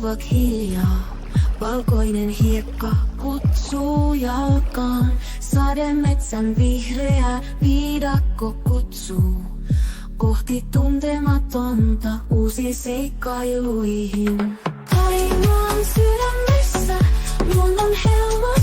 istuvat hiljaa. Valkoinen hiekka kutsuu jalkaan. Sademetsän vihreä viidakko kutsuu kohti tuntematonta uusiin seikkailuihin. Taivaan sydämessä luonnon helma